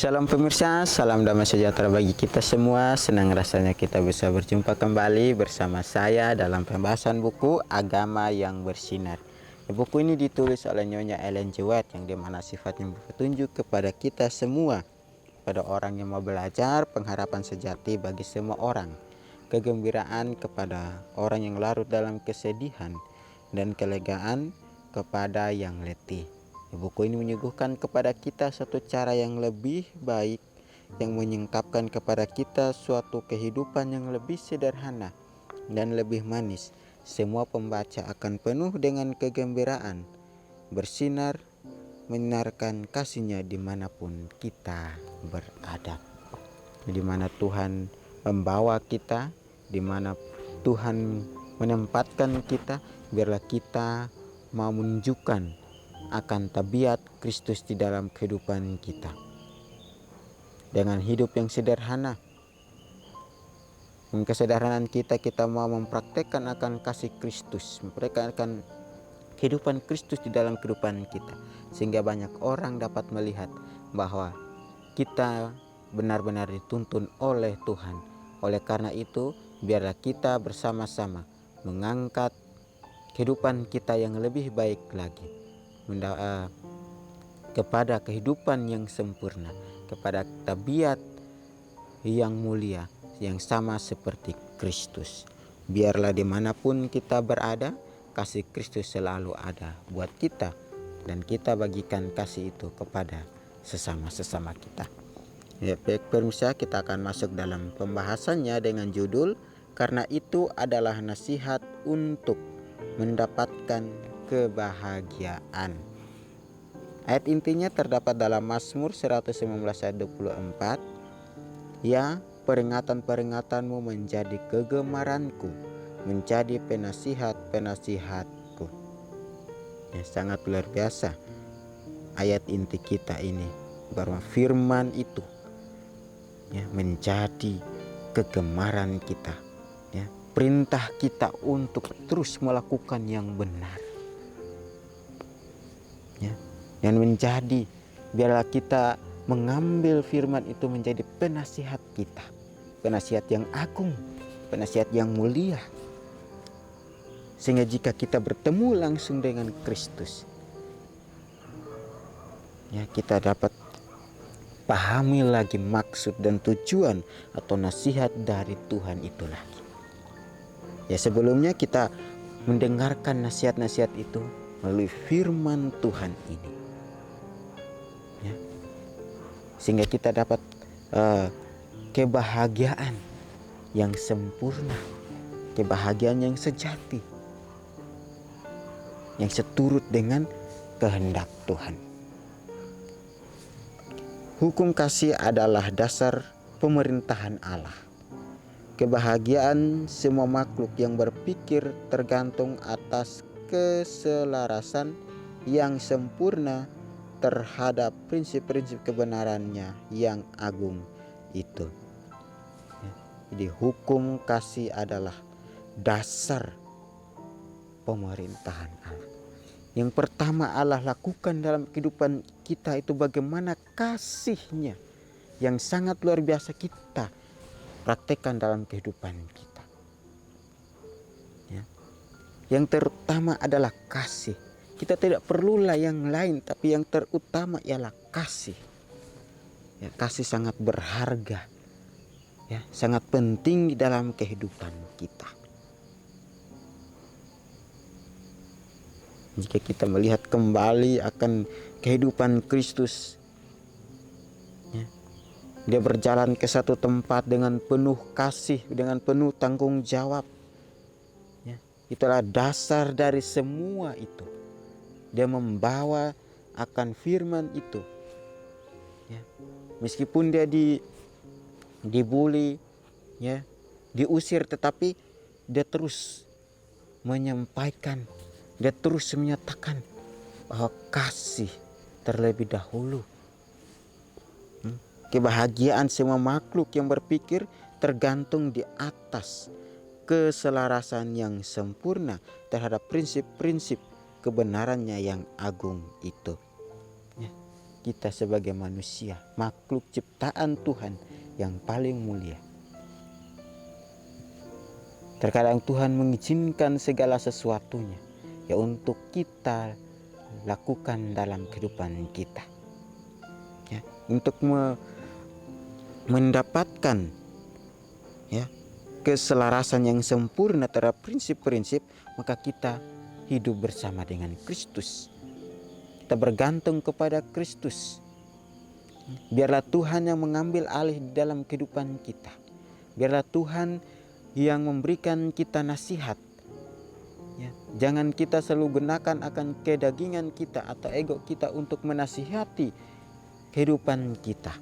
Shalom pemirsa, salam damai sejahtera bagi kita semua. Senang rasanya kita bisa berjumpa kembali bersama saya dalam pembahasan buku Agama yang Bersinar. Buku ini ditulis oleh Nyonya Ellen G. White yang dimana sifatnya berpetunjuk kepada kita semua, pada orang yang mau belajar, pengharapan sejati bagi semua orang, kegembiraan kepada orang yang larut dalam kesedihan, dan kelegaan kepada yang letih. Buku ini menyuguhkan kepada kita satu cara yang lebih baik, yang menyingkapkan kepada kita suatu kehidupan yang lebih sederhana dan lebih manis. Semua pembaca akan penuh dengan kegembiraan, bersinar, menyinarkan kasih-Nya dimanapun kita berada. Di mana Tuhan membawa kita, di mana Tuhan menempatkan kita, biarlah kita mau menunjukkan akan tabiat Kristus di dalam kehidupan kita. Dengan hidup yang sederhana, dengan kesederhanaan kita mau mempraktekkan akan kasih Kristus, mempraktekkan kehidupan Kristus di dalam kehidupan kita, sehingga banyak orang dapat melihat bahwa kita benar-benar dituntun oleh Tuhan. Oleh karena itu, biarlah kita bersama-sama mengangkat kehidupan kita yang lebih baik lagi, kepada kehidupan yang sempurna, kepada tabiat yang mulia, yang sama seperti Kristus. Biarlah dimanapun kita berada, kasih Kristus selalu ada buat kita, dan kita bagikan kasih itu kepada sesama-sesama kita. Ya, baik pemirsa, kita akan masuk dalam pembahasannya dengan judul "Karena Itu Adalah Nasihat untuk Mendapatkan Kebahagiaan". Ayat intinya terdapat dalam Mazmur 119 ayat 24. Ya, peringatan-peringatanmu menjadi kegemaranku, menjadi penasihat-penasihatku. Ya, sangat luar biasa ayat inti kita ini, bahwa firman itu ya menjadi kegemaran kita, ya, perintah kita untuk terus melakukan yang benar, ya, dan menjadi, biarlah kita mengambil firman itu menjadi penasihat kita, penasihat yang agung, penasihat yang mulia, sehingga jika kita bertemu langsung dengan Kristus, ya, kita dapat pahami lagi maksud dan tujuan atau nasihat dari Tuhan itu lagi. Ya, sebelumnya kita mendengarkan nasihat-nasihat itu melalui firman Tuhan ini, ya, sehingga kita dapat kebahagiaan yang sempurna, kebahagiaan yang sejati, yang seturut dengan kehendak Tuhan. Hukum kasih adalah dasar pemerintahan Allah. Kebahagiaan semua makhluk yang berpikir tergantung atas keselarasan yang sempurna terhadap prinsip-prinsip kebenarannya yang agung itu. Jadi hukum kasih adalah dasar pemerintahan Allah. Yang pertama Allah lakukan dalam kehidupan kita itu bagaimana kasih-Nya yang sangat luar biasa kita praktekkan dalam kehidupan kita, ya. Yang terutama adalah kasih. Kita tidak perlulah yang lain, tapi yang terutama ialah kasih, ya, kasih sangat berharga, ya, sangat penting di dalam kehidupan kita. Jika kita melihat kembali akan kehidupan Kristus, ya, Dia berjalan ke satu tempat dengan penuh kasih, dengan penuh tanggung jawab, ya. Itulah dasar dari semua itu. Dia membawa akan firman itu, ya. Meskipun dia dibuli, ya, diusir, tetapi dia terus menyampaikan, dia terus menyatakan bahwa kasih terlebih dahulu. Kebahagiaan semua makhluk yang berpikir tergantung di atas keselarasan yang sempurna terhadap prinsip-prinsip kebenarannya yang agung itu, ya. kita sebagai manusia, makhluk ciptaan Tuhan yang paling mulia. Terkadang Tuhan mengizinkan segala sesuatunya ya untuk kita lakukan dalam kehidupan kita, ya, untuk mendapatkan ya keselarasan yang sempurna terhadap prinsip-prinsip, maka kita hidup bersama dengan Kristus. Kita bergantung kepada Kristus. Biarlah Tuhan yang mengambil alih di dalam kehidupan kita. Biarlah Tuhan yang memberikan kita nasihat. Ya, jangan kita selalu gunakan akan kedagingan kita atau ego kita untuk menasihati kehidupan kita.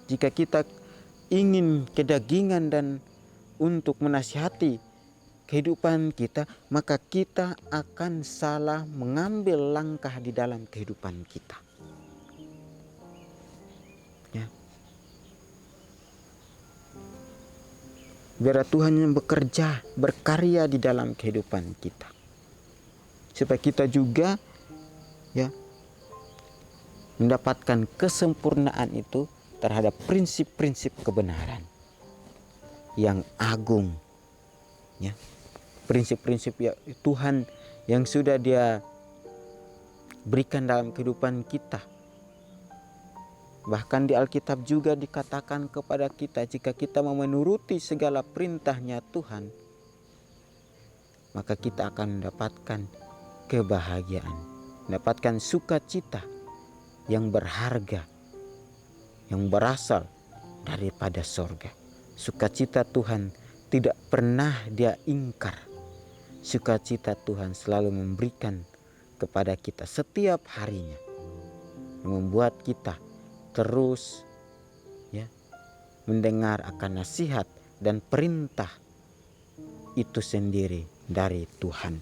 Jika kita ingin kedagingan dan untuk menasihati kehidupan kita, maka kita akan salah mengambil langkah di dalam kehidupan kita. Ya. Biar Tuhan yang bekerja, berkarya di dalam kehidupan kita, supaya kita juga ya mendapatkan kesempurnaan itu terhadap prinsip-prinsip kebenaran yang agung, ya, prinsip-prinsip ya Tuhan yang sudah Dia berikan dalam kehidupan kita. Bahkan di Alkitab juga dikatakan kepada kita, jika kita mau menuruti segala perintahnya Tuhan, maka kita akan mendapatkan kebahagiaan, mendapatkan sukacita yang berharga, yang berasal daripada sorga. Sukacita Tuhan tidak pernah Dia ingkar. Sukacita Tuhan selalu memberikan kepada kita setiap harinya, yang membuat kita terus ya mendengar akan nasihat dan perintah itu sendiri dari Tuhan.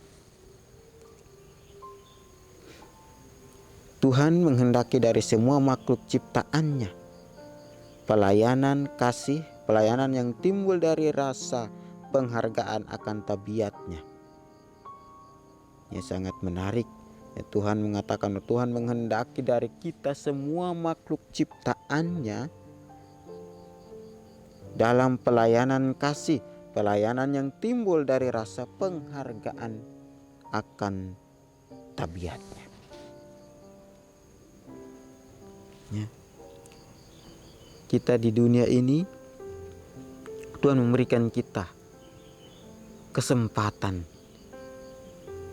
Tuhan menghendaki dari semua makhluk ciptaannya pelayanan kasih, pelayanan yang timbul dari rasa penghargaan akan tabiatnya. Ya, sangat menarik. Ya, Tuhan mengatakan, Tuhan menghendaki dari kita semua makhluk ciptaannya dalam pelayanan kasih, pelayanan yang timbul dari rasa penghargaan akan tabiatnya. Ya. Kita di dunia ini, Tuhan memberikan kita kesempatan,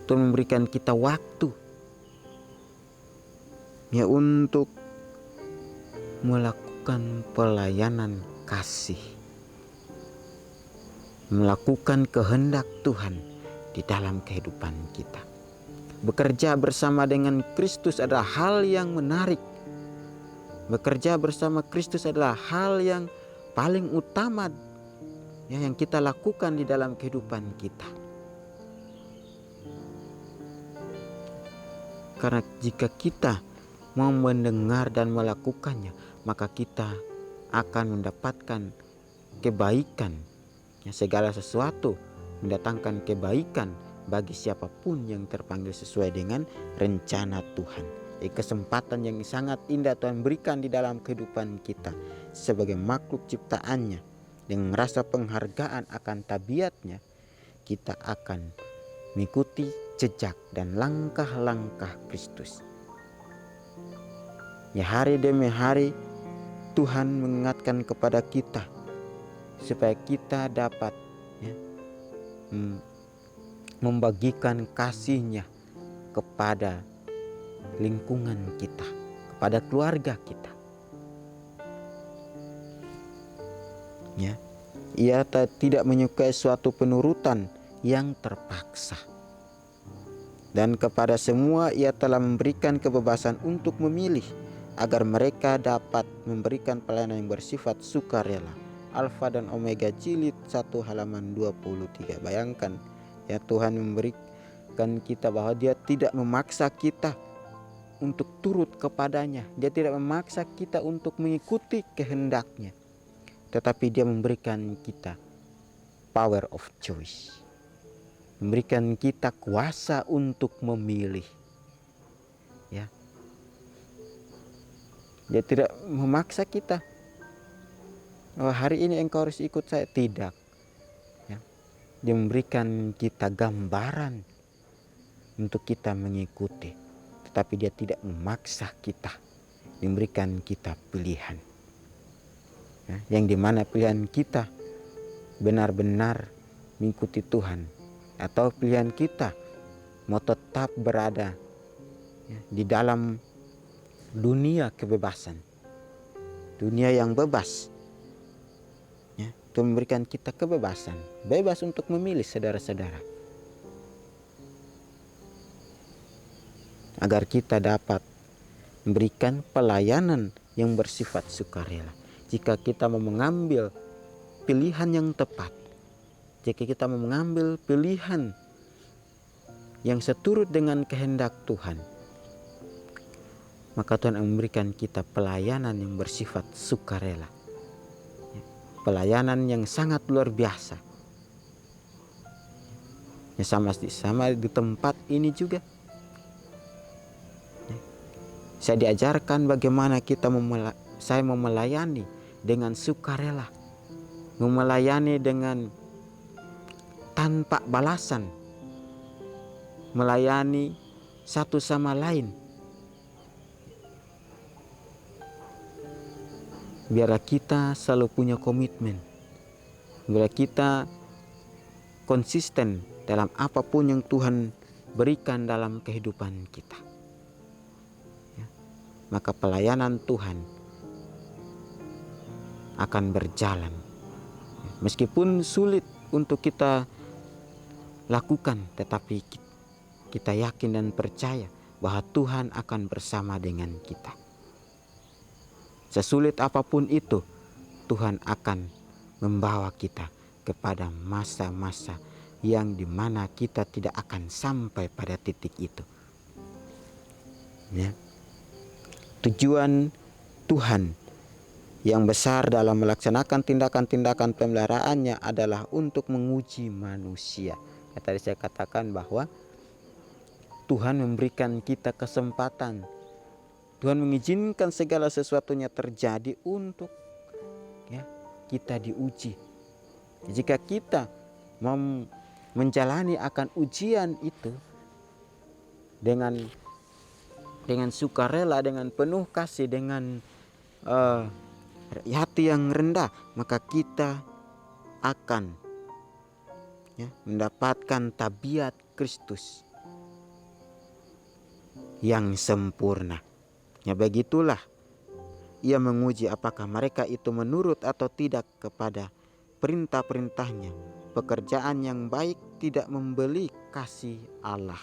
Tuhan memberikan kita waktu ya untuk melakukan pelayanan kasih, melakukan kehendak Tuhan di dalam kehidupan kita. Bekerja bersama dengan Kristus adalah hal yang menarik. Bekerja bersama Kristus adalah hal yang paling utama ya, yang kita lakukan di dalam kehidupan kita. Karena jika kita mau mendengar dan melakukannya, maka kita akan mendapatkan kebaikan. Ya, segala sesuatu mendatangkan kebaikan bagi siapapun yang terpanggil sesuai dengan rencana Tuhan. Kesempatan yang sangat indah Tuhan berikan di dalam kehidupan kita sebagai makhluk ciptaannya, dengan rasa penghargaan akan tabiatnya, kita akan mengikuti jejak dan langkah-langkah Kristus. Ya, hari demi hari Tuhan mengingatkan kepada kita supaya kita dapat ya, membagikan kasih-Nya kepada lingkungan kita, kepada keluarga kita. Ya, Ia tidak menyukai suatu penurutan yang terpaksa. Dan kepada semua Ia telah memberikan kebebasan untuk memilih agar mereka dapat memberikan pelayanan yang bersifat sukarela. Alfa dan Omega jilid 1 halaman 23. Bayangkan ya, Tuhan memberikan kita bahwa Dia tidak memaksa kita untuk turut kepadanya. Dia tidak memaksa kita untuk mengikuti kehendaknya, tetapi Dia memberikan kita power of choice, memberikan kita kuasa untuk memilih. Ya, Dia tidak memaksa kita. Oh, hari ini engkau harus ikut saya. Tidak. Ya. Dia memberikan kita gambaran untuk kita mengikuti. Tetapi dia tidak memaksa kita. Dia memberikan kita pilihan. Ya. Yang dimana pilihan kita benar-benar mengikuti Tuhan. Atau pilihan kita mau tetap berada di dalam dunia kebebasan, dunia yang bebas. Tuhan memberikan kita kebebasan, bebas untuk memilih, saudara-saudara, agar kita dapat memberikan pelayanan yang bersifat sukarela. Jika kita mau mengambil pilihan yang tepat, jika kita mau mengambil pilihan yang seturut dengan kehendak Tuhan, maka Tuhan memberikan kita pelayanan yang bersifat sukarela. Pelayanan yang sangat luar biasa. Ya, sama di tempat ini juga. Saya diajarkan bagaimana saya mau melayani dengan sukarela. Melayani dengan tanpa balasan. Melayani satu sama lain. Biarlah kita selalu punya komitmen. Biarlah kita konsisten dalam apapun yang Tuhan berikan dalam kehidupan kita. Ya. Maka pelayanan Tuhan akan berjalan. Meskipun sulit untuk kita lakukan, tetapi kita yakin dan percaya bahwa Tuhan akan bersama dengan kita. Sesulit apapun itu, Tuhan akan membawa kita kepada masa-masa yang dimana kita tidak akan sampai pada titik itu. Ya. Tujuan Tuhan yang besar dalam melaksanakan tindakan-tindakan pemeliharaannya adalah untuk menguji manusia. Ya, tadi saya katakan bahwa Tuhan memberikan kita kesempatan. Tuhan mengizinkan segala sesuatunya terjadi untuk kita diuji. Jika kita menjalani akan ujian itu dengan sukarela, dengan penuh kasih, dengan hati yang rendah, maka kita akan mendapatkan tabiat Kristus yang sempurna. Ya, begitulah ia menguji apakah mereka itu menurut atau tidak kepada perintah-perintahnya. Pekerjaan yang baik tidak membeli kasih Allah,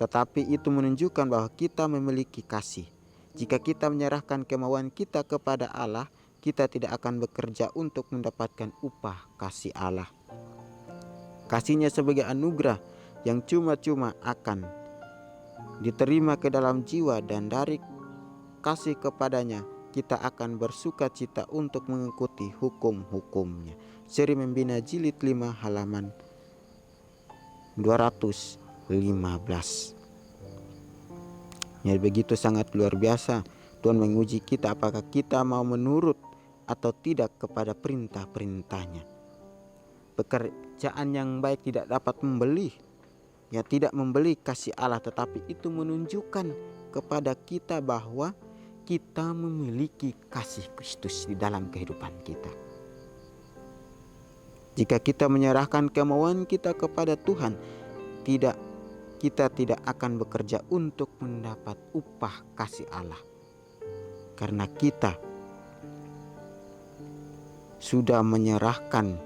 tetapi itu menunjukkan bahwa kita memiliki kasih. Jika kita menyerahkan kemauan kita kepada Allah, kita tidak akan bekerja untuk mendapatkan upah kasih Allah. Kasihnya sebagai anugerah yang cuma-cuma akan diterima ke dalam jiwa, dan dari kasih kepadanya kita akan bersuka cita untuk mengikuti hukum-hukumnya. Seri Membina jilid 5 halaman 215. Ya, begitu sangat luar biasa. Tuhan menguji kita apakah kita mau menurut atau tidak kepada perintah-perintahnya. Pekerjaan yang baik tidak dapat membeli, tidak membeli kasih Allah, tetapi itu menunjukkan kepada kita bahwa kita memiliki kasih Kristus di dalam kehidupan kita. Jika kita menyerahkan kemauan kita kepada Tuhan, kita tidak akan bekerja untuk mendapat upah kasih Allah, karena kita sudah menyerahkan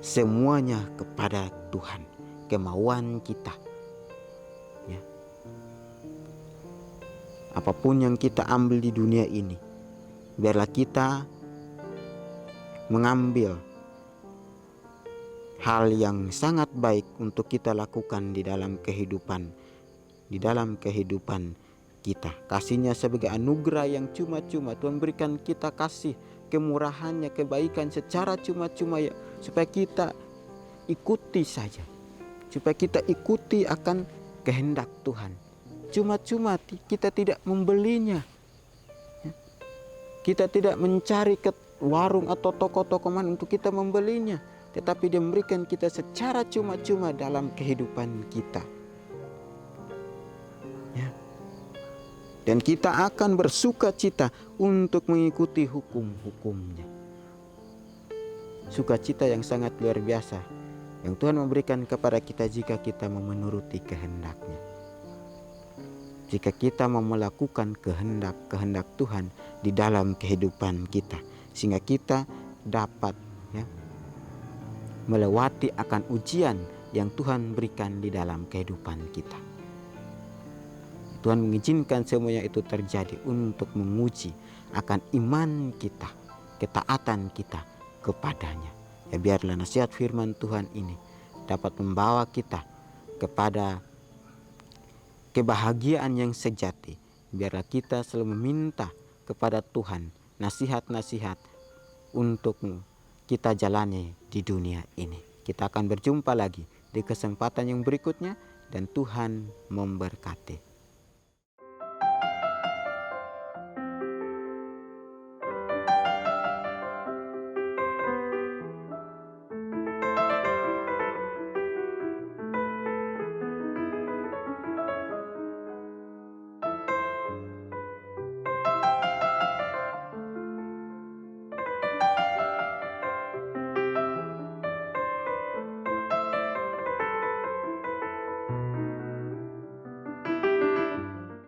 semuanya kepada Tuhan. Kemauan kita, apapun yang kita ambil di dunia ini, biarlah kita mengambil hal yang sangat baik untuk kita lakukan di dalam kehidupan kita. Kasihnya sebagai anugerah yang cuma-cuma. Tuhan berikan kita kasih, kemurahannya, kebaikan secara cuma-cuma, supaya kita ikuti saja, supaya kita ikuti akan kehendak Tuhan. Cuma-cuma, kita tidak membelinya. Kita tidak mencari ke warung atau toko-toko mana untuk kita membelinya, tetapi Dia memberikan kita secara cuma-cuma dalam kehidupan kita. Ya. Dan kita akan bersuka cita untuk mengikuti hukum-hukum-Nya. Sukacita yang sangat luar biasa yang Tuhan memberikan kepada kita jika kita mau menuruti kehendak-Nya. Jika kita mau melakukan kehendak Tuhan di dalam kehidupan kita, sehingga kita dapat melewati akan ujian yang Tuhan berikan di dalam kehidupan kita. Tuhan mengizinkan semuanya itu terjadi untuk menguji akan iman kita, ketaatan kita kepadanya. Ya, biarlah nasihat firman Tuhan ini dapat membawa kita kepada kebahagiaan yang sejati. Biarlah kita selalu meminta kepada Tuhan nasihat-nasihat untuk kita jalani di dunia ini. Kita akan berjumpa lagi di kesempatan yang berikutnya dan Tuhan memberkati.